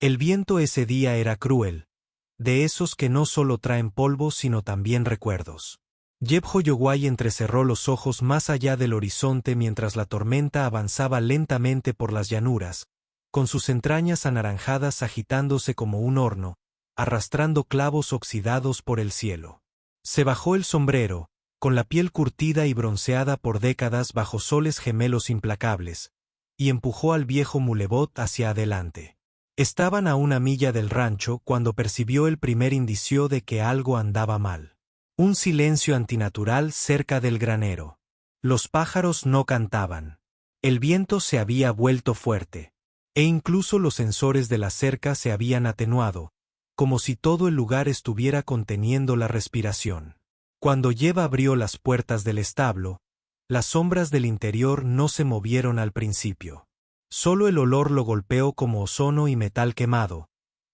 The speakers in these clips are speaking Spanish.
El viento ese día era cruel, de esos que no solo traen polvo sino también recuerdos. Jeb Hoyoway entrecerró los ojos más allá del horizonte mientras la tormenta avanzaba lentamente por las llanuras, con sus entrañas anaranjadas agitándose como un horno, arrastrando clavos oxidados por el cielo. Se bajó el sombrero, con la piel curtida y bronceada por décadas bajo soles gemelos implacables, y empujó al viejo mulebot hacia adelante. Estaban a una milla del rancho cuando percibió el primer indicio de que algo andaba mal. Un silencio antinatural cerca del granero. Los pájaros no cantaban. El viento se había vuelto fuerte. E incluso los sensores de la cerca se habían atenuado, como si todo el lugar estuviera conteniendo la respiración. Cuando Jeb abrió las puertas del establo, las sombras del interior no se movieron al principio. Solo el olor lo golpeó como ozono y metal quemado,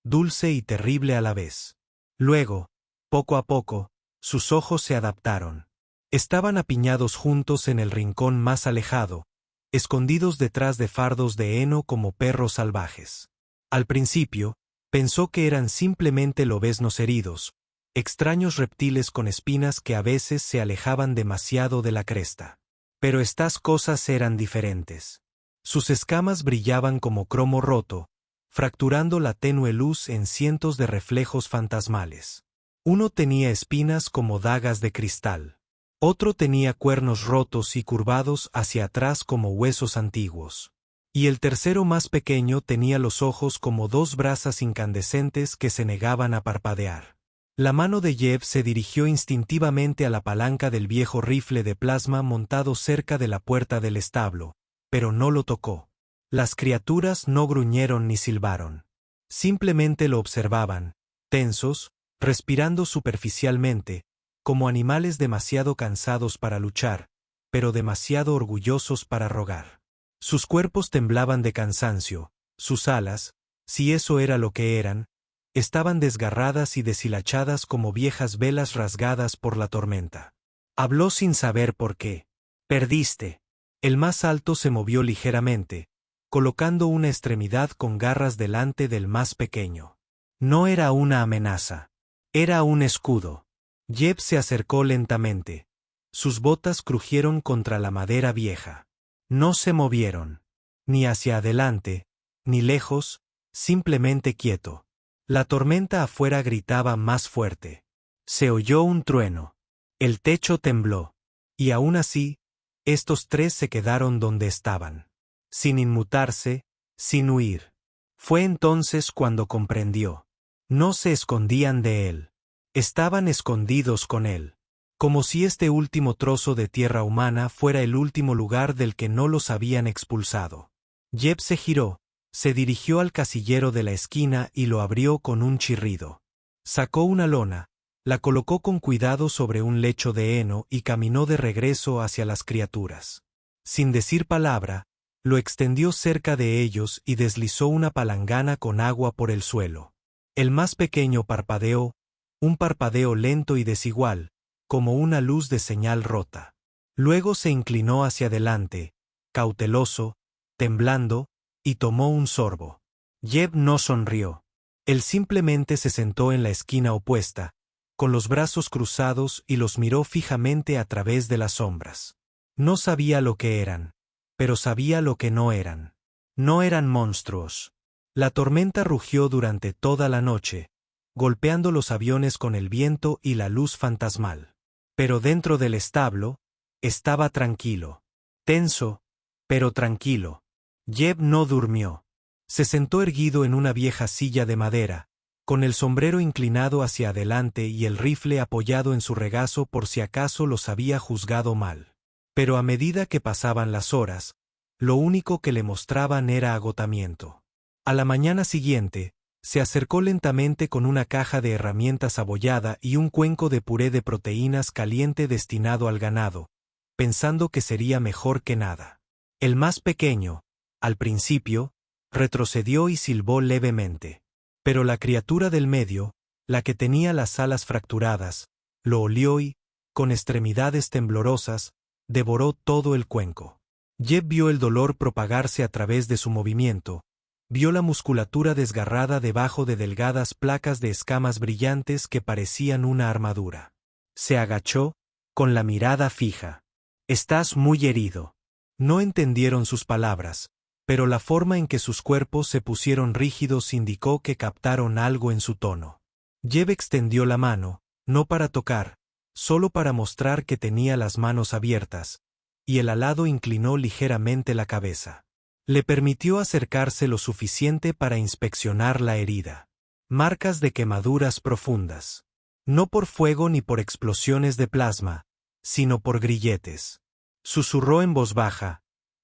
dulce y terrible a la vez. Luego, poco a poco, sus ojos se adaptaron. Estaban apiñados juntos en el rincón más alejado, escondidos detrás de fardos de heno como perros salvajes. Al principio, pensó que eran simplemente lobeznos heridos, extraños reptiles con espinas que a veces se alejaban demasiado de la cresta. Pero estas cosas eran diferentes. Sus escamas brillaban como cromo roto, fracturando la tenue luz en cientos de reflejos fantasmales. Uno tenía espinas como dagas de cristal. Otro tenía cuernos rotos y curvados hacia atrás como huesos antiguos. Y el tercero más pequeño tenía los ojos como dos brasas incandescentes que se negaban a parpadear. La mano de Jeb se dirigió instintivamente a la palanca del viejo rifle de plasma montado cerca de la puerta del establo, pero no lo tocó. Las criaturas no gruñeron ni silbaron. Simplemente lo observaban, tensos, respirando superficialmente, como animales demasiado cansados para luchar, pero demasiado orgullosos para rogar. Sus cuerpos temblaban de cansancio, sus alas, si eso era lo que eran, estaban desgarradas y deshilachadas como viejas velas rasgadas por la tormenta. Habló sin saber por qué. Perdiste. El más alto se movió ligeramente, colocando una extremidad con garras delante del más pequeño. No era una amenaza. Era un escudo. Jeb se acercó lentamente. Sus botas crujieron contra la madera vieja. No se movieron. Ni hacia adelante, ni lejos, simplemente quieto. La tormenta afuera gritaba más fuerte. Se oyó un trueno. El techo tembló. Y aún así, estos tres se quedaron donde estaban. Sin inmutarse, sin huir. Fue entonces cuando comprendió. No se escondían de él. Estaban escondidos con él. Como si este último trozo de tierra humana fuera el último lugar del que no los habían expulsado. Jeb se giró, se dirigió al casillero de la esquina y lo abrió con un chirrido. Sacó una lona, la colocó con cuidado sobre un lecho de heno y caminó de regreso hacia las criaturas. Sin decir palabra, lo extendió cerca de ellos y deslizó una palangana con agua por el suelo. El más pequeño parpadeó, un parpadeo lento y desigual, como una luz de señal rota. Luego se inclinó hacia adelante, cauteloso, temblando, y tomó un sorbo. Jeb no sonrió. Él simplemente se sentó en la esquina opuesta, con los brazos cruzados y los miró fijamente a través de las sombras. No sabía lo que eran, pero sabía lo que no eran. No eran monstruos. La tormenta rugió durante toda la noche, golpeando los aviones con el viento y la luz fantasmal. Pero dentro del establo, estaba tranquilo. Tenso, pero tranquilo. Jeb no durmió. Se sentó erguido en una vieja silla de madera, con el sombrero inclinado hacia adelante y el rifle apoyado en su regazo por si acaso los había juzgado mal. Pero a medida que pasaban las horas, lo único que le mostraban era agotamiento. A la mañana siguiente, se acercó lentamente con una caja de herramientas abollada y un cuenco de puré de proteínas caliente destinado al ganado, pensando que sería mejor que nada. El más pequeño, al principio, retrocedió y silbó levemente. Pero la criatura del medio, la que tenía las alas fracturadas, lo olió y, con extremidades temblorosas, devoró todo el cuenco. Jeb vio el dolor propagarse a través de su movimiento, Vio la musculatura desgarrada debajo de delgadas placas de escamas brillantes que parecían una armadura. Se agachó, con la mirada fija. «Estás muy herido». No entendieron sus palabras, pero la forma en que sus cuerpos se pusieron rígidos indicó que captaron algo en su tono. Jeb extendió la mano, no para tocar, solo para mostrar que tenía las manos abiertas, y el alado inclinó ligeramente la cabeza. Le permitió acercarse lo suficiente para inspeccionar la herida. Marcas de quemaduras profundas. No por fuego ni por explosiones de plasma, sino por grilletes. Susurró en voz baja: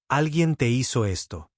«Alguien te hizo esto».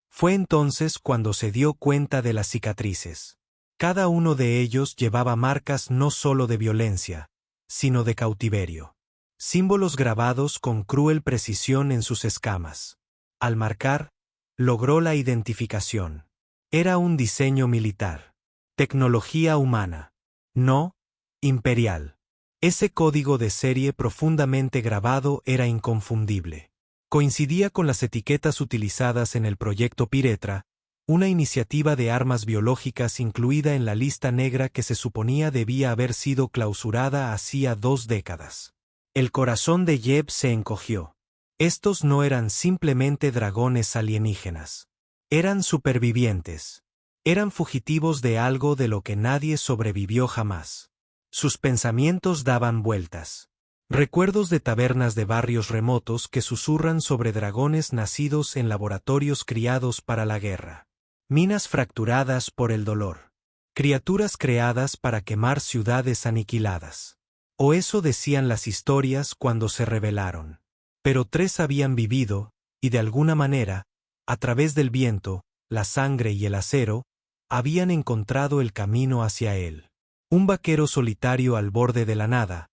Fue entonces cuando se dio cuenta de las cicatrices. Cada uno de ellos llevaba marcas no solo de violencia, sino de cautiverio. Símbolos grabados con cruel precisión en sus escamas. Al marcar, logró la identificación. Era un diseño militar. Tecnología humana. No, imperial. Ese código de serie profundamente grabado era inconfundible. Coincidía con las etiquetas utilizadas en el proyecto Piretra, una iniciativa de armas biológicas incluida en la lista negra que se suponía debía haber sido clausurada hacía 2 décadas. El corazón de Jeb se encogió. Estos no eran simplemente dragones alienígenas. Eran supervivientes. Eran fugitivos de algo de lo que nadie sobrevivió jamás. Sus pensamientos daban vueltas. Recuerdos de tabernas de barrios remotos que susurran sobre dragones nacidos en laboratorios criados para la guerra. Minas fracturadas por el dolor. Criaturas creadas para quemar ciudades aniquiladas. O eso decían las historias cuando se revelaron. Pero 3 habían vivido, y de alguna manera, a través del viento, la sangre y el acero, habían encontrado el camino hacia él. Un vaquero solitario al borde de la nada.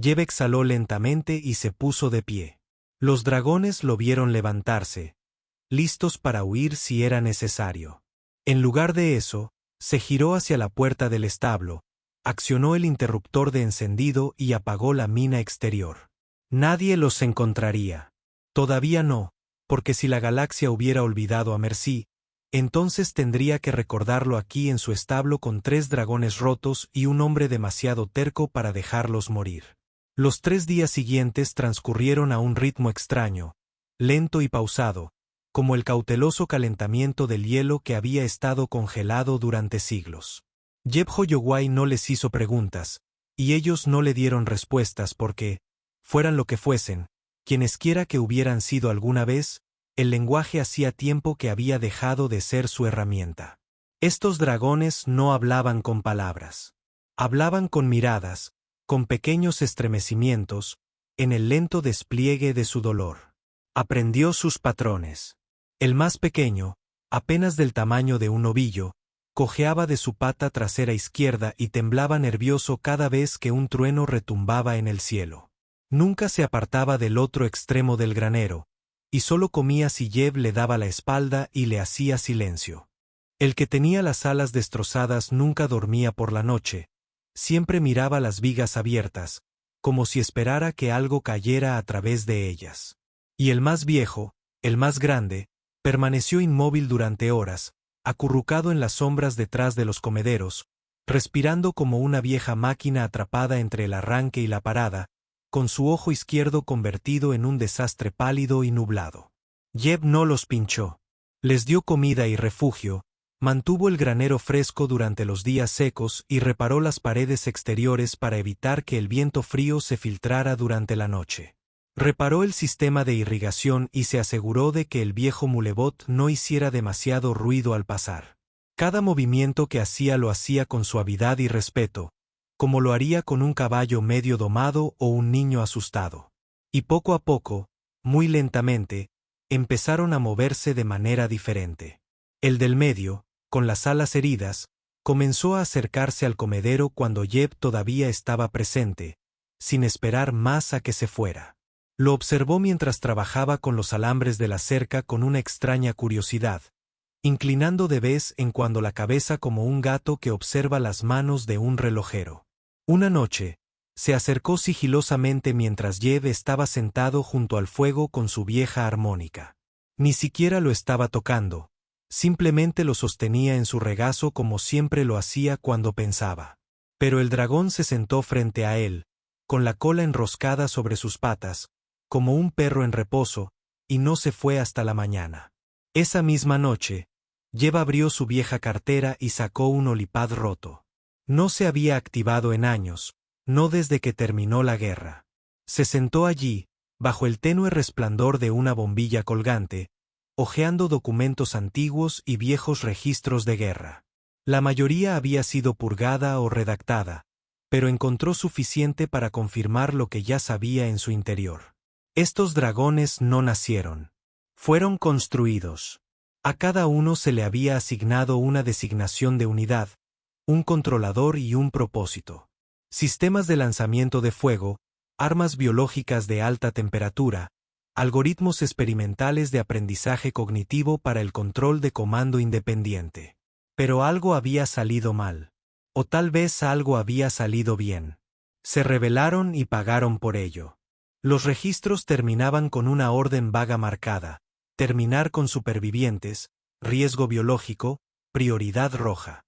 Jeb exhaló lentamente y se puso de pie. Los dragones lo vieron levantarse, listos para huir si era necesario. En lugar de eso, se giró hacia la puerta del establo, accionó el interruptor de encendido y apagó la mina exterior. Nadie los encontraría. Todavía no, porque si la galaxia hubiera olvidado a Mercy, entonces tendría que recordarlo aquí en su establo con 3 dragones rotos y un hombre demasiado terco para dejarlos morir. Los 3 días siguientes transcurrieron a un ritmo extraño, lento y pausado, como el cauteloso calentamiento del hielo que había estado congelado durante siglos. Jeb Hoyoway no les hizo preguntas, y ellos no le dieron respuestas porque, fueran lo que fuesen, quienesquiera que hubieran sido alguna vez, el lenguaje hacía tiempo que había dejado de ser su herramienta. Estos dragones no hablaban con palabras. Hablaban con miradas, con pequeños estremecimientos, en el lento despliegue de su dolor. Aprendió sus patrones. El más pequeño, apenas del tamaño de un ovillo, cojeaba de su pata trasera izquierda y temblaba nervioso cada vez que un trueno retumbaba en el cielo. Nunca se apartaba del otro extremo del granero, y solo comía si Jeb le daba la espalda y le hacía silencio. El que tenía las alas destrozadas nunca dormía por la noche, siempre miraba las vigas abiertas, como si esperara que algo cayera a través de ellas. Y el más viejo, el más grande, permaneció inmóvil durante horas, acurrucado en las sombras detrás de los comederos, respirando como una vieja máquina atrapada entre el arranque y la parada, con su ojo izquierdo convertido en un desastre pálido y nublado. Jeb no los pinchó. Les dio comida y refugio, mantuvo el granero fresco durante los días secos y reparó las paredes exteriores para evitar que el viento frío se filtrara durante la noche. Reparó el sistema de irrigación y se aseguró de que el viejo mulebot no hiciera demasiado ruido al pasar. Cada movimiento que hacía lo hacía con suavidad y respeto, como lo haría con un caballo medio domado o un niño asustado. Y poco a poco, muy lentamente, empezaron a moverse de manera diferente. El del medio, con las alas heridas, comenzó a acercarse al comedero cuando Jeb todavía estaba presente, sin esperar más a que se fuera. Lo observó mientras trabajaba con los alambres de la cerca con una extraña curiosidad, inclinando de vez en cuando la cabeza como un gato que observa las manos de un relojero. Una noche, se acercó sigilosamente mientras Jeb estaba sentado junto al fuego con su vieja armónica. Ni siquiera lo estaba tocando, Simplemente lo sostenía en su regazo como siempre lo hacía cuando pensaba. Pero el dragón se sentó frente a él, con la cola enroscada sobre sus patas, como un perro en reposo, y no se fue hasta la mañana. Esa misma noche, Jeb abrió su vieja cartera y sacó un olipad roto. No se había activado en años, no desde que terminó la guerra. Se sentó allí, bajo el tenue resplandor de una bombilla colgante, hojeando documentos antiguos y viejos registros de guerra. La mayoría había sido purgada o redactada, pero encontró suficiente para confirmar lo que ya sabía en su interior. Estos dragones no nacieron. Fueron construidos. A cada uno se le había asignado una designación de unidad, un controlador y un propósito. Sistemas de lanzamiento de fuego, armas biológicas de alta temperatura, algoritmos experimentales de aprendizaje cognitivo para el control de comando independiente. Pero algo había salido mal. O tal vez algo había salido bien. Se rebelaron y pagaron por ello. Los registros terminaban con una orden vaga marcada: terminar con supervivientes, riesgo biológico, prioridad roja.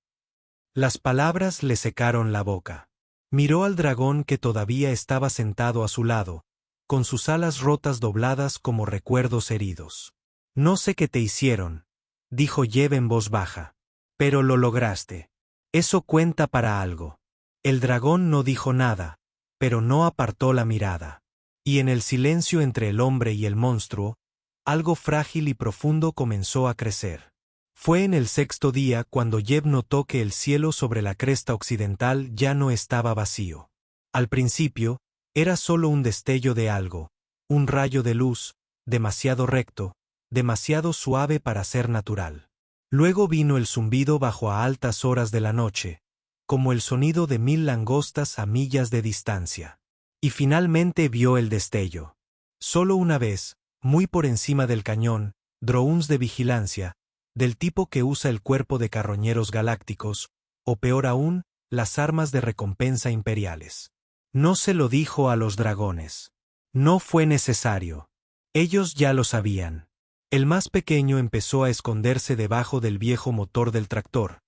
Las palabras le secaron la boca. Miró al dragón que todavía estaba sentado a su lado, con sus alas rotas dobladas como recuerdos heridos. No sé qué te hicieron, dijo Jeb en voz baja. Pero lo lograste. Eso cuenta para algo. El dragón no dijo nada, pero no apartó la mirada. Y en el silencio entre el hombre y el monstruo, algo frágil y profundo comenzó a crecer. Fue en el sexto día cuando Jeb notó que el cielo sobre la cresta occidental ya no estaba vacío. Al principio, era solo un destello de algo, un rayo de luz, demasiado recto, demasiado suave para ser natural. Luego vino el zumbido bajo a altas horas de la noche, como el sonido de 1000 langostas a millas de distancia. Y finalmente vio el destello. Solo una vez, muy por encima del cañón, drones de vigilancia, del tipo que usa el cuerpo de carroñeros galácticos, o peor aún, las armas de recompensa imperiales. No se lo dijo a los dragones. No fue necesario. Ellos ya lo sabían. El más pequeño empezó a esconderse debajo del viejo motor del tractor,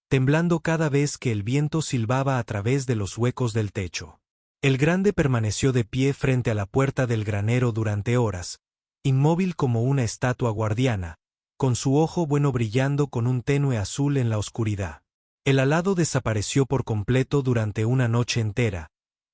temblando cada vez que el viento silbaba a través de los huecos del techo. El grande permaneció de pie frente a la puerta del granero durante horas, inmóvil como una estatua guardiana, con su ojo bueno brillando con un tenue azul en la oscuridad. El alado desapareció por completo durante una noche entera,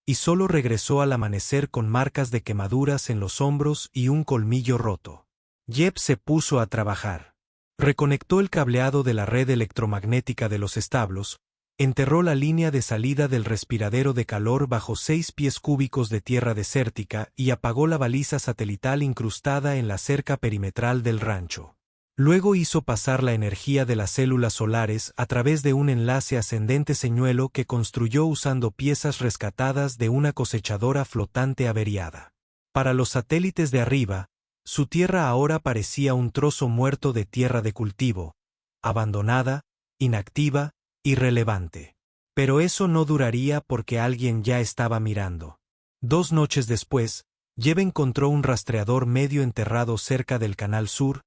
y solo regresó al amanecer con marcas de quemaduras en los hombros y un colmillo roto. Jeb se puso a trabajar. Reconectó el cableado de la red electromagnética de los establos, enterró la línea de salida del respiradero de calor bajo 6 pies cúbicos de tierra desértica y apagó la baliza satelital incrustada en la cerca perimetral del rancho. Luego hizo pasar la energía de las células solares a través de un enlace ascendente señuelo que construyó usando piezas rescatadas de una cosechadora flotante averiada. Para los satélites de arriba, su tierra ahora parecía un trozo muerto de tierra de cultivo, abandonada, inactiva, irrelevante. Pero eso no duraría porque alguien ya estaba mirando. 2 noches después, Jeb encontró un rastreador medio enterrado cerca del Canal Sur,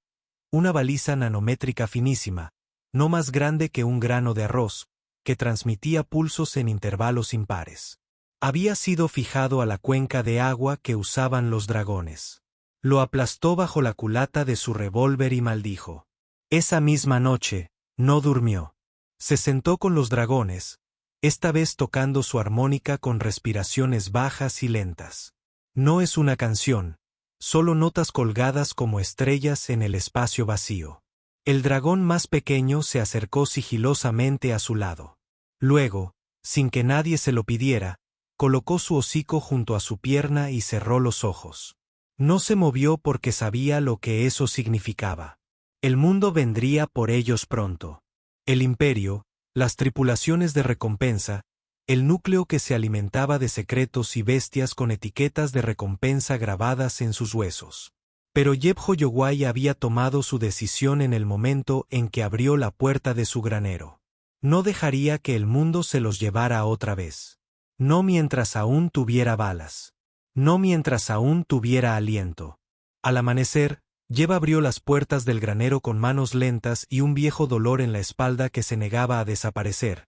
una baliza nanométrica finísima, no más grande que un grano de arroz, que transmitía pulsos en intervalos impares. Había sido fijado a la cuenca de agua que usaban los dragones. Lo aplastó bajo la culata de su revólver y maldijo. Esa misma noche, no durmió. Se sentó con los dragones, esta vez tocando su armónica con respiraciones bajas y lentas. No es una canción, solo notas colgadas como estrellas en el espacio vacío. El dragón más pequeño se acercó sigilosamente a su lado. Luego, sin que nadie se lo pidiera, colocó su hocico junto a su pierna y cerró los ojos. No se movió porque sabía lo que eso significaba. El mundo vendría por ellos pronto. El imperio, las tripulaciones de recompensa, el núcleo que se alimentaba de secretos y bestias con etiquetas de recompensa grabadas en sus huesos. Pero Jeb Hoyoway había tomado su decisión en el momento en que abrió la puerta de su granero. No dejaría que el mundo se los llevara otra vez. No mientras aún tuviera balas. No mientras aún tuviera aliento. Al amanecer, Jeb abrió las puertas del granero con manos lentas y un viejo dolor en la espalda que se negaba a desaparecer,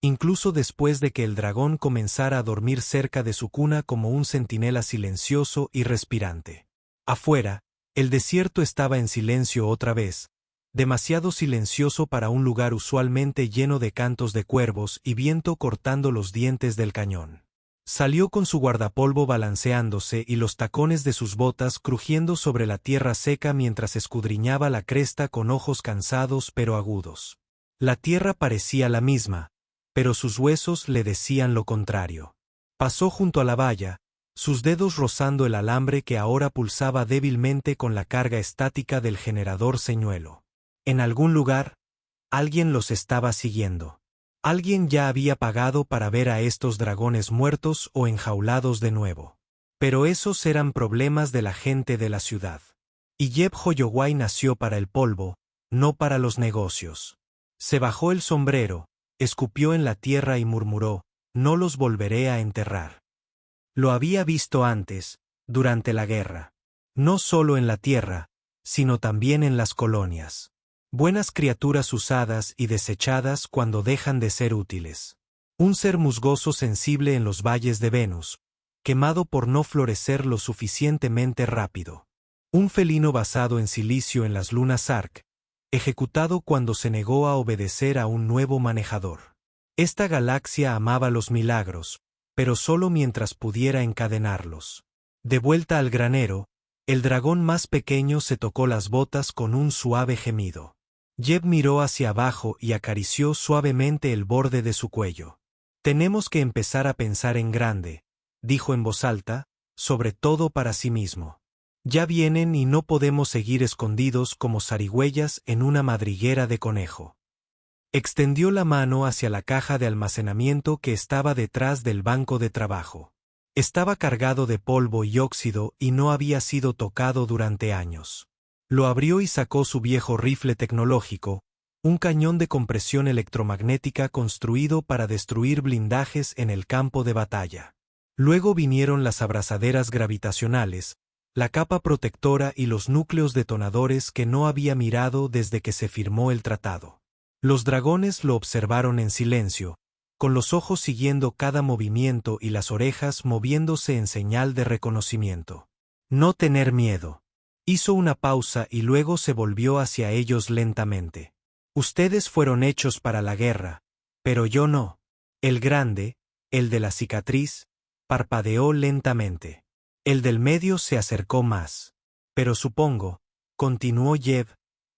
incluso después de que el dragón comenzara a dormir cerca de su cuna como un centinela silencioso y respirante. Afuera, el desierto estaba en silencio otra vez, demasiado silencioso para un lugar usualmente lleno de cantos de cuervos y viento cortando los dientes del cañón. Salió con su guardapolvo balanceándose y los tacones de sus botas crujiendo sobre la tierra seca mientras escudriñaba la cresta con ojos cansados pero agudos. La tierra parecía la misma, pero sus huesos le decían lo contrario. Pasó junto a la valla, sus dedos rozando el alambre que ahora pulsaba débilmente con la carga estática del generador señuelo. En algún lugar, alguien los estaba siguiendo. Alguien ya había pagado para ver a estos dragones muertos o enjaulados de nuevo. Pero esos eran problemas de la gente de la ciudad. Y Jeb Hoyoway nació para el polvo, no para los negocios. Se bajó el sombrero, escupió en la tierra y murmuró, no los volveré a enterrar. Lo había visto antes, durante la guerra. No solo en la tierra, sino también en las colonias. Buenas criaturas usadas y desechadas cuando dejan de ser útiles. Un ser musgoso sensible en los valles de Venus, quemado por no florecer lo suficientemente rápido. Un felino basado en silicio en las lunas Ark, ejecutado cuando se negó a obedecer a un nuevo manejador. Esta galaxia amaba los milagros, pero solo mientras pudiera encadenarlos. De vuelta al granero, el dragón más pequeño se tocó las botas con un suave gemido. Jeb miró hacia abajo y acarició suavemente el borde de su cuello. Tenemos que empezar a pensar en grande, dijo en voz alta, sobre todo para sí mismo. Ya vienen y no podemos seguir escondidos como zarigüeyas en una madriguera de conejo. Extendió la mano hacia la caja de almacenamiento que estaba detrás del banco de trabajo. Estaba cargado de polvo y óxido y no había sido tocado durante años. Lo abrió y sacó su viejo rifle tecnológico, un cañón de compresión electromagnética construido para destruir blindajes en el campo de batalla. Luego vinieron las abrazaderas gravitacionales, la capa protectora y los núcleos detonadores que no había mirado desde que se firmó el tratado. Los dragones lo observaron en silencio, con los ojos siguiendo cada movimiento y las orejas moviéndose en señal de reconocimiento. No tener miedo. Hizo una pausa y luego se volvió hacia ellos lentamente. Ustedes fueron hechos para la guerra, pero yo no. El grande, el de la cicatriz, parpadeó lentamente. El del medio se acercó más. Pero supongo, continuó Jeb,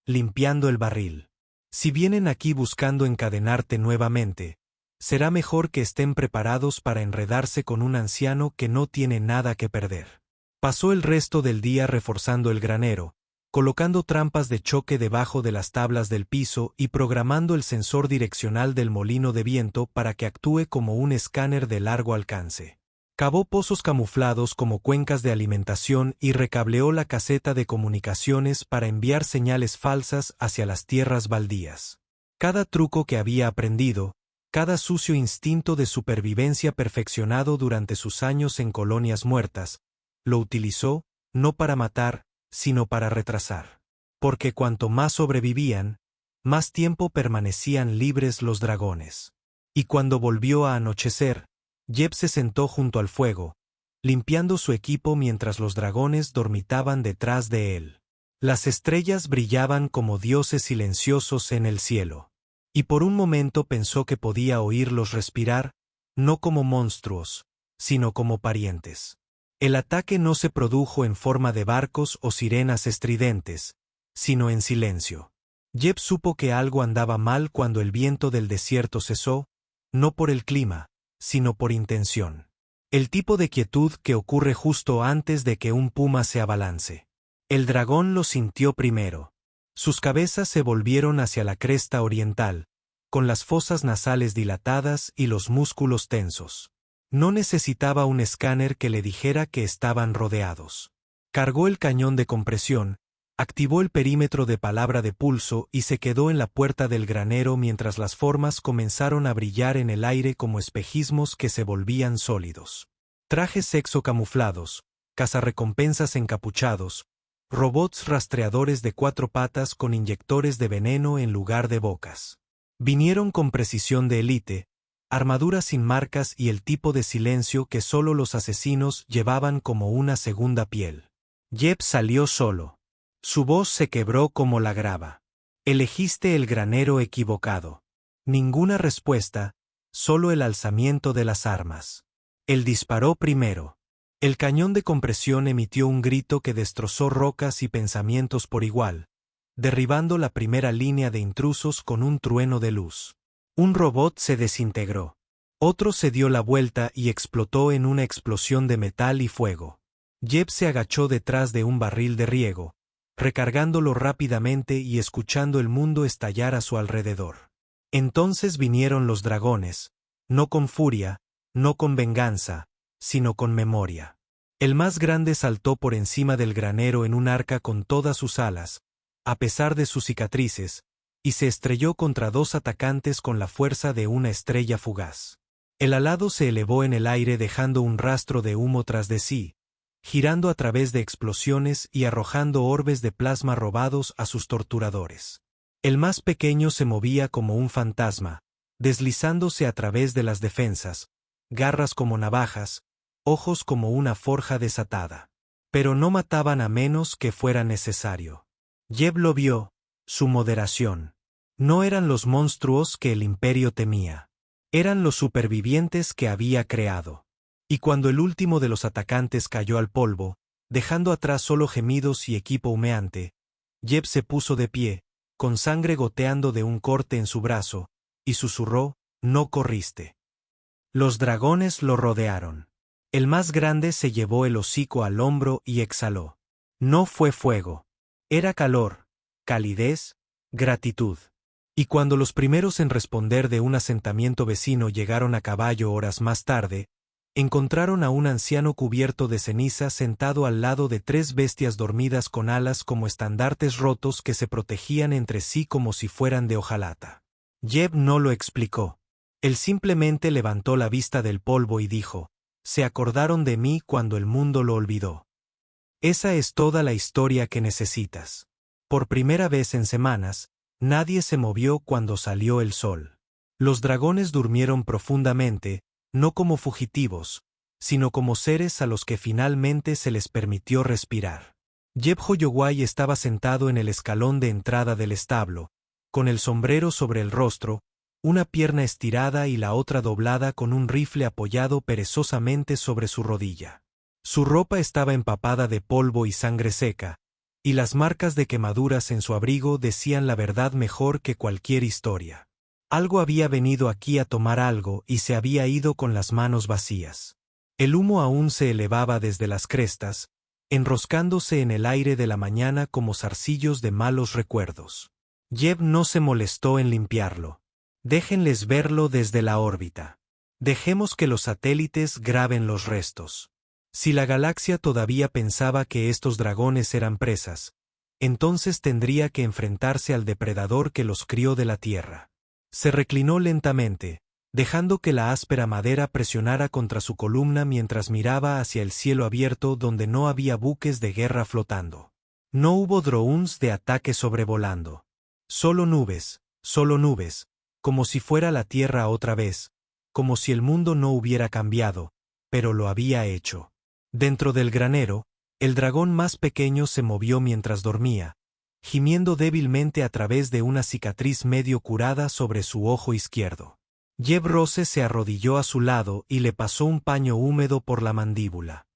limpiando el barril. Si vienen aquí buscando encadenarte nuevamente, será mejor que estén preparados para enredarse con un anciano que no tiene nada que perder. Pasó el resto del día reforzando el granero, colocando trampas de choque debajo de las tablas del piso y programando el sensor direccional del molino de viento para que actúe como un escáner de largo alcance. Cavó pozos camuflados como cuencas de alimentación y recableó la caseta de comunicaciones para enviar señales falsas hacia las tierras baldías. Cada truco que había aprendido, cada sucio instinto de supervivencia perfeccionado durante sus años en colonias muertas, lo utilizó, no para matar, sino para retrasar. Porque cuanto más sobrevivían, más tiempo permanecían libres los dragones. Y cuando volvió a anochecer, Jeb se sentó junto al fuego, limpiando su equipo mientras los dragones dormitaban detrás de él. Las estrellas brillaban como dioses silenciosos en el cielo. Y por un momento pensó que podía oírlos respirar, no como monstruos, sino como parientes. El ataque no se produjo en forma de barcos o sirenas estridentes, sino en silencio. Jeb supo que algo andaba mal cuando el viento del desierto cesó, no por el clima, sino por intención. El tipo de quietud que ocurre justo antes de que un puma se abalance. El dragón lo sintió primero. Sus cabezas se volvieron hacia la cresta oriental, con las fosas nasales dilatadas y los músculos tensos. No necesitaba un escáner que le dijera que estaban rodeados. Cargó el cañón de compresión, activó el perímetro de palabra de pulso y se quedó en la puerta del granero mientras las formas comenzaron a brillar en el aire como espejismos que se volvían sólidos. Trajes sexo camuflados, cazarrecompensas encapuchados, robots rastreadores de 4 patas con inyectores de veneno en lugar de bocas. Vinieron con precisión de élite, armaduras sin marcas y el tipo de silencio que solo los asesinos llevaban como una segunda piel. Jeb salió solo. Su voz se quebró como la grava. Elegiste el granero equivocado. Ninguna respuesta, solo el alzamiento de las armas. Él disparó primero. El cañón de compresión emitió un grito que destrozó rocas y pensamientos por igual, derribando la primera línea de intrusos con un trueno de luz. Un robot se desintegró. Otro se dio la vuelta y explotó en una explosión de metal y fuego. Jeb se agachó detrás de un barril de riego, recargándolo rápidamente y escuchando el mundo estallar a su alrededor. Entonces vinieron los dragones, no con furia, no con venganza, sino con memoria. El más grande saltó por encima del granero en un arca con todas sus alas, a pesar de sus cicatrices, y se estrelló contra 2 atacantes con la fuerza de una estrella fugaz. El alado se elevó en el aire dejando un rastro de humo tras de sí, girando a través de explosiones y arrojando orbes de plasma robados a sus torturadores. El más pequeño se movía como un fantasma, deslizándose a través de las defensas, garras como navajas, ojos como una forja desatada. Pero no mataban a menos que fuera necesario. Jeb lo vio, su moderación. No eran los monstruos que el imperio temía. Eran los supervivientes que había creado. Y cuando el último de los atacantes cayó al polvo, dejando atrás solo gemidos y equipo humeante, Jeb se puso de pie, con sangre goteando de un corte en su brazo, y susurró, «No corriste». Los dragones lo rodearon. El más grande se llevó el hocico al hombro y exhaló. No fue fuego. Era calor, calidez, gratitud. Y cuando los primeros en responder de un asentamiento vecino llegaron a caballo horas más tarde, encontraron a un anciano cubierto de ceniza sentado al lado de 3 bestias dormidas con alas como estandartes rotos que se protegían entre sí como si fueran de hojalata. Jeb no lo explicó. Él simplemente levantó la vista del polvo y dijo, «Se acordaron de mí cuando el mundo lo olvidó». Esa es toda la historia que necesitas. Por primera vez en semanas, nadie se movió cuando salió el sol. Los dragones durmieron profundamente, no como fugitivos, sino como seres a los que finalmente se les permitió respirar. Jeb Hoyoway estaba sentado en el escalón de entrada del establo, con el sombrero sobre el rostro, una pierna estirada y la otra doblada con un rifle apoyado perezosamente sobre su rodilla. Su ropa estaba empapada de polvo y sangre seca, y las marcas de quemaduras en su abrigo decían la verdad mejor que cualquier historia. Algo había venido aquí a tomar algo y se había ido con las manos vacías. El humo aún se elevaba desde las crestas, enroscándose en el aire de la mañana como zarcillos de malos recuerdos. Jeb no se molestó en limpiarlo. Déjenles verlo desde la órbita. Dejemos que los satélites graben los restos. Si la galaxia todavía pensaba que estos dragones eran presas, entonces tendría que enfrentarse al depredador que los crió de la Tierra. Se reclinó lentamente, dejando que la áspera madera presionara contra su columna mientras miraba hacia el cielo abierto donde no había buques de guerra flotando. No hubo drones de ataque sobrevolando. Solo nubes, como si fuera la Tierra otra vez, como si el mundo no hubiera cambiado, pero lo había hecho. Dentro del granero, el dragón más pequeño se movió mientras dormía, gimiendo débilmente a través de una cicatriz medio curada sobre su ojo izquierdo. Jeb Rose se arrodilló a su lado y le pasó un paño húmedo por la mandíbula.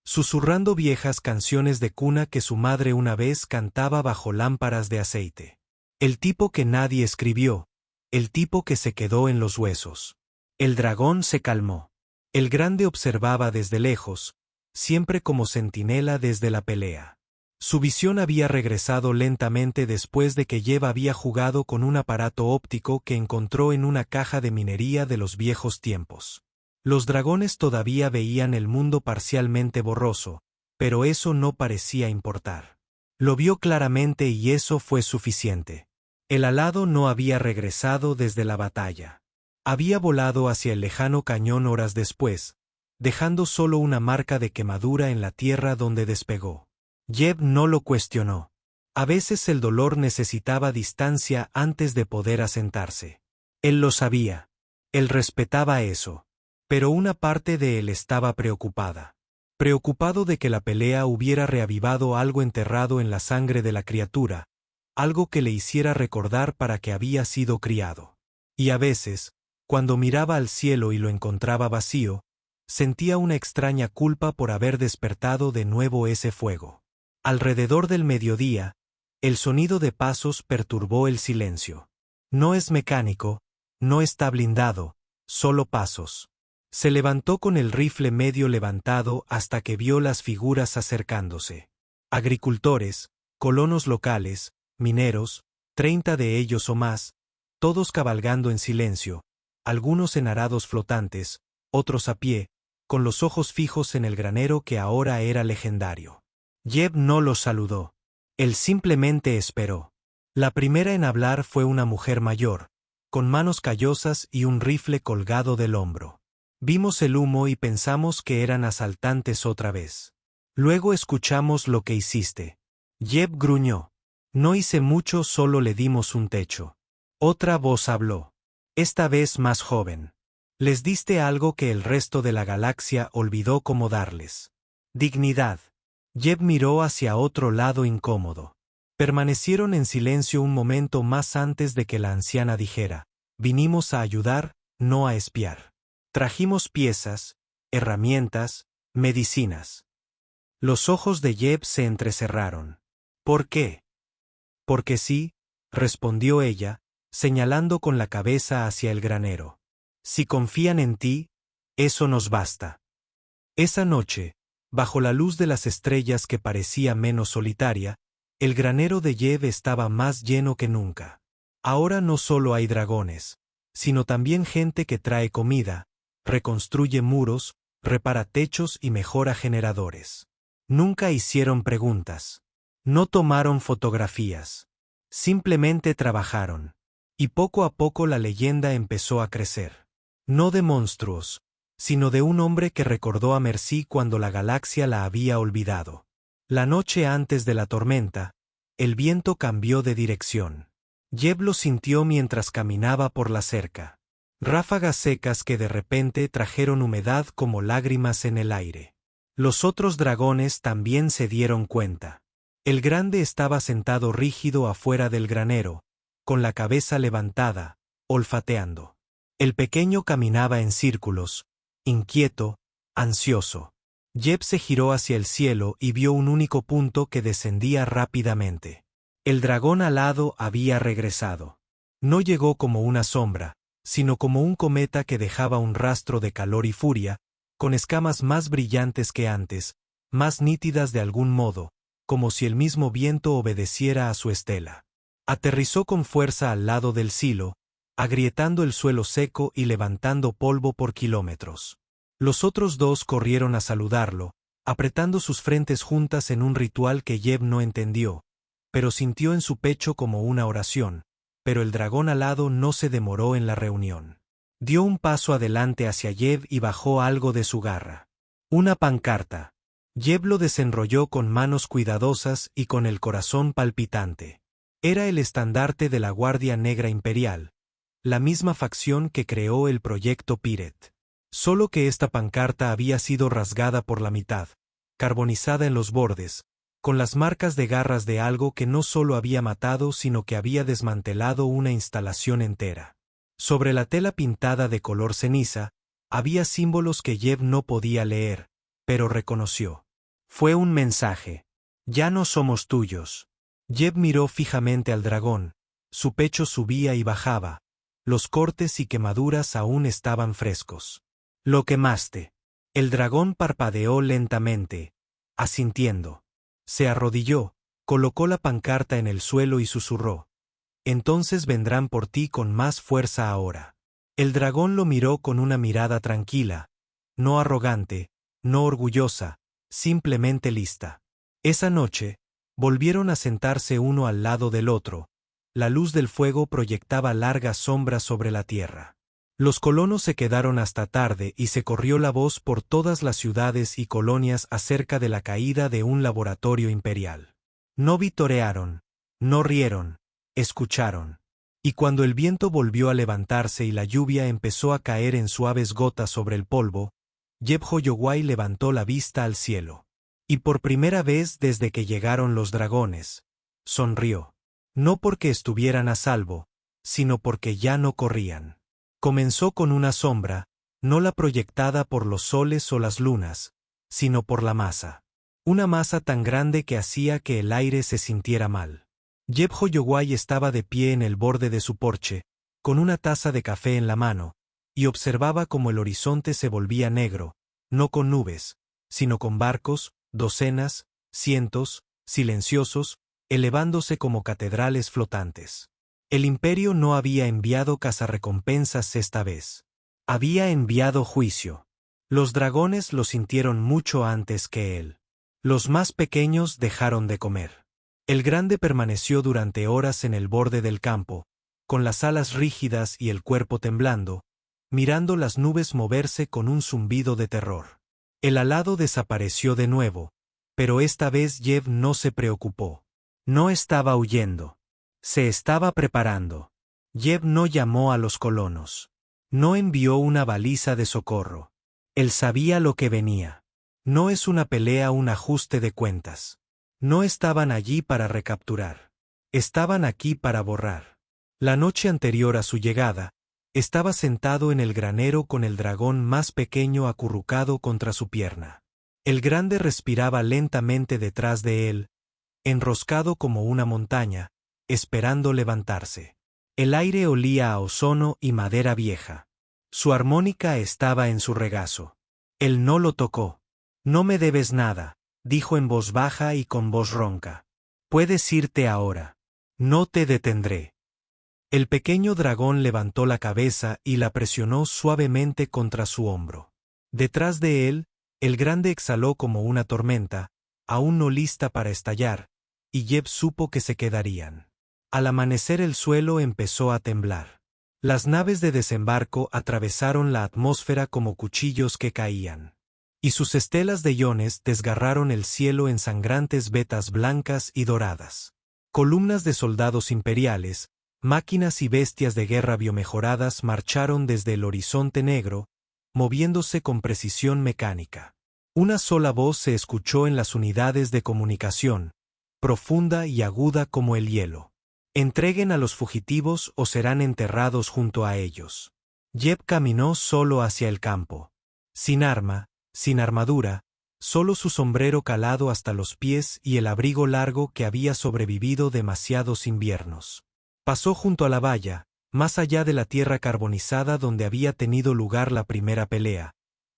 Susurrando viejas canciones de cuna que su madre una vez cantaba bajo lámparas de aceite. El tipo que nadie escribió, el tipo que se quedó en los huesos. El dragón se calmó. El grande observaba desde lejos, siempre como centinela desde la pelea. Su visión había regresado lentamente después de que Jeb había jugado con un aparato óptico que encontró en una caja de minería de los viejos tiempos. Los dragones todavía veían el mundo parcialmente borroso, pero eso no parecía importar. Lo vio claramente y eso fue suficiente. El alado no había regresado desde la batalla. Había volado hacia el lejano cañón horas después, dejando solo una marca de quemadura en la tierra donde despegó. Jeb no lo cuestionó. A veces el dolor necesitaba distancia antes de poder asentarse. Él lo sabía. Él respetaba eso. Pero una parte de él estaba preocupada. Preocupado de que la pelea hubiera reavivado algo enterrado en la sangre de la criatura, algo que le hiciera recordar para qué había sido criado. Y a veces, cuando miraba al cielo y lo encontraba vacío, sentía una extraña culpa por haber despertado de nuevo ese fuego. Alrededor del mediodía, el sonido de pasos perturbó el silencio. No es mecánico, no está blindado, solo pasos. Se levantó con el rifle medio levantado hasta que vio las figuras acercándose. Agricultores, colonos locales, mineros, 30 de ellos o más, todos cabalgando en silencio, algunos en arados flotantes, otros a pie, con los ojos fijos en el granero que ahora era legendario. Jeb no los saludó. Él simplemente esperó. La primera en hablar fue una mujer mayor, con manos callosas y un rifle colgado del hombro. Vimos el humo y pensamos que eran asaltantes otra vez. Luego escuchamos lo que hiciste. Jeb gruñó. No hice mucho, solo le dimos un techo. Otra voz habló. Esta vez más joven. Les diste algo que el resto de la galaxia olvidó cómo darles. Dignidad. Jeb miró hacia otro lado incómodo. Permanecieron en silencio un momento más antes de que la anciana dijera: vinimos a ayudar, no a espiar. Trajimos piezas, herramientas, medicinas. Los ojos de Jeb se entrecerraron. ¿Por qué? Porque sí, respondió ella, señalando con la cabeza hacia el granero. Si confían en ti, eso nos basta. Esa noche, bajo la luz de las estrellas que parecía menos solitaria, el granero de Jeb estaba más lleno que nunca. Ahora no solo hay dragones, sino también gente que trae comida, reconstruye muros, repara techos y mejora generadores. Nunca hicieron preguntas. No tomaron fotografías. Simplemente trabajaron. Y poco a poco la leyenda empezó a crecer. No de monstruos, sino de un hombre que recordó a Merci cuando la galaxia la había olvidado. La noche antes de la tormenta, el viento cambió de dirección. Jeb lo sintió mientras caminaba por la cerca. Ráfagas secas que de repente trajeron humedad como lágrimas en el aire. Los otros dragones también se dieron cuenta. El grande estaba sentado rígido afuera del granero, con la cabeza levantada, olfateando. El pequeño caminaba en círculos, inquieto, ansioso. Jeb se giró hacia el cielo y vio un único punto que descendía rápidamente. El dragón alado había regresado. No llegó como una sombra, sino como un cometa que dejaba un rastro de calor y furia, con escamas más brillantes que antes, más nítidas de algún modo, como si el mismo viento obedeciera a su estela. Aterrizó con fuerza al lado del silo, agrietando el suelo seco y levantando polvo por kilómetros. Los otros dos corrieron a saludarlo, apretando sus frentes juntas en un ritual que Jeb no entendió, pero sintió en su pecho como una oración. Pero el dragón alado no se demoró en la reunión. Dio un paso adelante hacia Jeb y bajó algo de su garra. Una pancarta. Jeb lo desenrolló con manos cuidadosas y con el corazón palpitante. Era el estandarte de la Guardia Negra Imperial, la misma facción que creó el Proyecto Pirate. Solo que esta pancarta había sido rasgada por la mitad, carbonizada en los bordes, con las marcas de garras de algo que no solo había matado sino que había desmantelado una instalación entera. Sobre la tela pintada de color ceniza, había símbolos que Jeb no podía leer, pero reconoció. Fue un mensaje. Ya no somos tuyos. Jeb miró fijamente al dragón, su pecho subía y bajaba, los cortes y quemaduras aún estaban frescos. Lo quemaste. El dragón parpadeó lentamente, asintiendo. Se arrodilló, colocó la pancarta en el suelo y susurró. Entonces vendrán por ti con más fuerza ahora. El dragón lo miró con una mirada tranquila, no arrogante, no orgullosa, simplemente lista. Esa noche, volvieron a sentarse uno al lado del otro, la luz del fuego proyectaba largas sombras sobre la tierra. Los colonos se quedaron hasta tarde y se corrió la voz por todas las ciudades y colonias acerca de la caída de un laboratorio imperial. No vitorearon, no rieron, escucharon. Y cuando el viento volvió a levantarse y la lluvia empezó a caer en suaves gotas sobre el polvo, Yebhó Yogwai levantó la vista al cielo. Y por primera vez desde que llegaron los dragones, sonrió. No porque estuvieran a salvo, sino porque ya no corrían. Comenzó con una sombra, no la proyectada por los soles o las lunas, sino por la masa. Una masa tan grande que hacía que el aire se sintiera mal. Yebhó Yogwai estaba de pie en el borde de su porche, con una taza de café en la mano, y observaba cómo el horizonte se volvía negro, no con nubes, sino con barcos, docenas, cientos, silenciosos, elevándose como catedrales flotantes. El imperio no había enviado cazarrecompensas esta vez. Había enviado juicio. Los dragones lo sintieron mucho antes que él. Los más pequeños dejaron de comer. El grande permaneció durante horas en el borde del campo, con las alas rígidas y el cuerpo temblando, mirando las nubes moverse con un zumbido de terror. El alado desapareció de nuevo, pero esta vez Yeb no se preocupó. No estaba huyendo. Se estaba preparando. Yeb no llamó a los colonos. No envió una baliza de socorro. Él sabía lo que venía. No es una pelea, un ajuste de cuentas. No estaban allí para recapturar. Estaban aquí para borrar. La noche anterior a su llegada, estaba sentado en el granero con el dragón más pequeño acurrucado contra su pierna. El grande respiraba lentamente detrás de él, enroscado como una montaña, esperando levantarse. El aire olía a ozono y madera vieja. Su armónica estaba en su regazo. Él no lo tocó. No me debes nada, dijo en voz baja y con voz ronca. Puedes irte ahora. No te detendré. El pequeño dragón levantó la cabeza y la presionó suavemente contra su hombro. Detrás de él, el grande exhaló como una tormenta, aún no lista para estallar, y Yeb supo que se quedarían. Al amanecer el suelo empezó a temblar. Las naves de desembarco atravesaron la atmósfera como cuchillos que caían. Y sus estelas de iones desgarraron el cielo en sangrantes vetas blancas y doradas. Columnas de soldados imperiales, máquinas y bestias de guerra biomejoradas marcharon desde el horizonte negro, moviéndose con precisión mecánica. Una sola voz se escuchó en las unidades de comunicación, profunda y aguda como el hielo. Entreguen a los fugitivos o serán enterrados junto a ellos. Yeb caminó solo hacia el campo. Sin arma, sin armadura, solo su sombrero calado hasta los pies y el abrigo largo que había sobrevivido demasiados inviernos. Pasó junto a la valla, más allá de la tierra carbonizada donde había tenido lugar la primera pelea,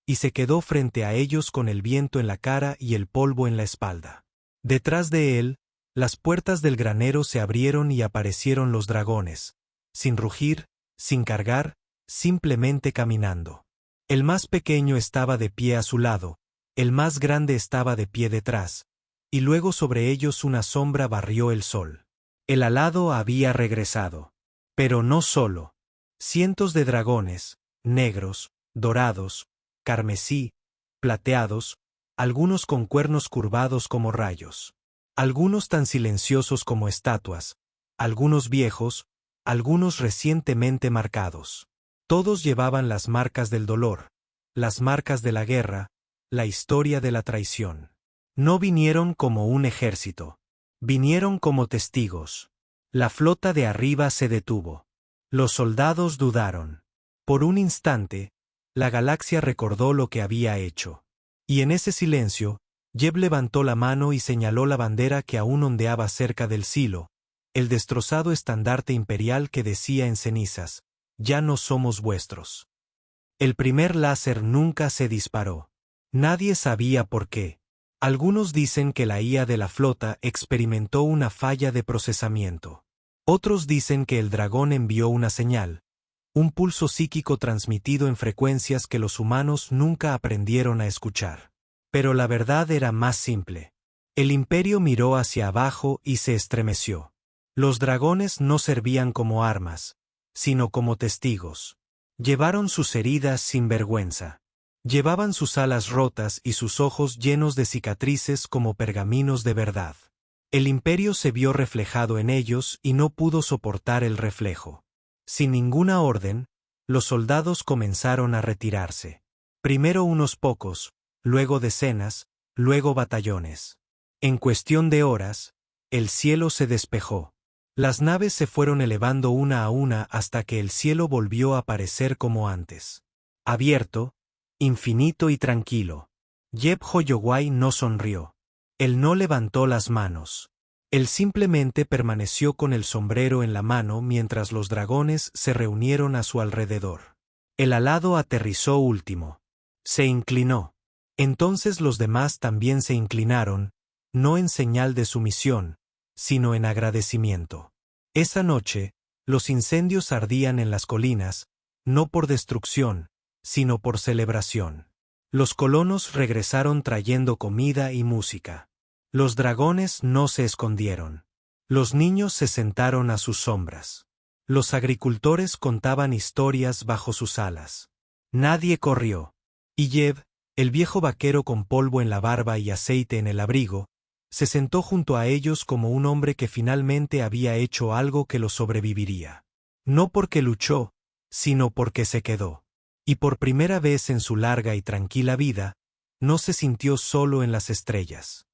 y se quedó frente a ellos con el viento en la cara y el polvo en la espalda. Detrás de él, las puertas del granero se abrieron y aparecieron los dragones, sin rugir, sin cargar, simplemente caminando. El más pequeño estaba de pie a su lado, el más grande estaba de pie detrás, y luego sobre ellos una sombra barrió el sol. El alado había regresado. Pero no solo. Cientos de dragones, negros, dorados, carmesí, plateados, algunos con cuernos curvados como rayos. Algunos tan silenciosos como estatuas, algunos viejos, algunos recientemente marcados. Todos llevaban las marcas del dolor, las marcas de la guerra, la historia de la traición. No vinieron como un ejército. Vinieron como testigos. La flota de arriba se detuvo. Los soldados dudaron. Por un instante, la galaxia recordó lo que había hecho. Y en ese silencio, Yeb levantó la mano y señaló la bandera que aún ondeaba cerca del silo, el destrozado estandarte imperial que decía en cenizas: «Ya no somos vuestros». El primer láser nunca se disparó. Nadie sabía por qué. Algunos dicen que la IA de la flota experimentó una falla de procesamiento. Otros dicen que el dragón envió una señal, un pulso psíquico transmitido en frecuencias que los humanos nunca aprendieron a escuchar. Pero la verdad era más simple. El imperio miró hacia abajo y se estremeció. Los dragones no servían como armas, sino como testigos. Llevaron sus heridas sin vergüenza. Llevaban sus alas rotas y sus ojos llenos de cicatrices como pergaminos de verdad. El imperio se vio reflejado en ellos y no pudo soportar el reflejo. Sin ninguna orden, los soldados comenzaron a retirarse. Primero unos pocos, luego decenas, luego batallones. En cuestión de horas, el cielo se despejó. Las naves se fueron elevando una a una hasta que el cielo volvió a parecer como antes. Abierto, infinito y tranquilo. Yebho Yogwai no sonrió. Él no levantó las manos. Él simplemente permaneció con el sombrero en la mano mientras los dragones se reunieron a su alrededor. El alado aterrizó último. Se inclinó. Entonces los demás también se inclinaron, no en señal de sumisión, sino en agradecimiento. Esa noche, los incendios ardían en las colinas, no por destrucción, sino por celebración. Los colonos regresaron trayendo comida y música. Los dragones no se escondieron. Los niños se sentaron a sus sombras. Los agricultores contaban historias bajo sus alas. Nadie corrió. Y Yeb, el viejo vaquero con polvo en la barba y aceite en el abrigo, se sentó junto a ellos como un hombre que finalmente había hecho algo que lo sobreviviría. No porque luchó, sino porque se quedó. Y por primera vez en su larga y tranquila vida, no se sintió solo en las estrellas.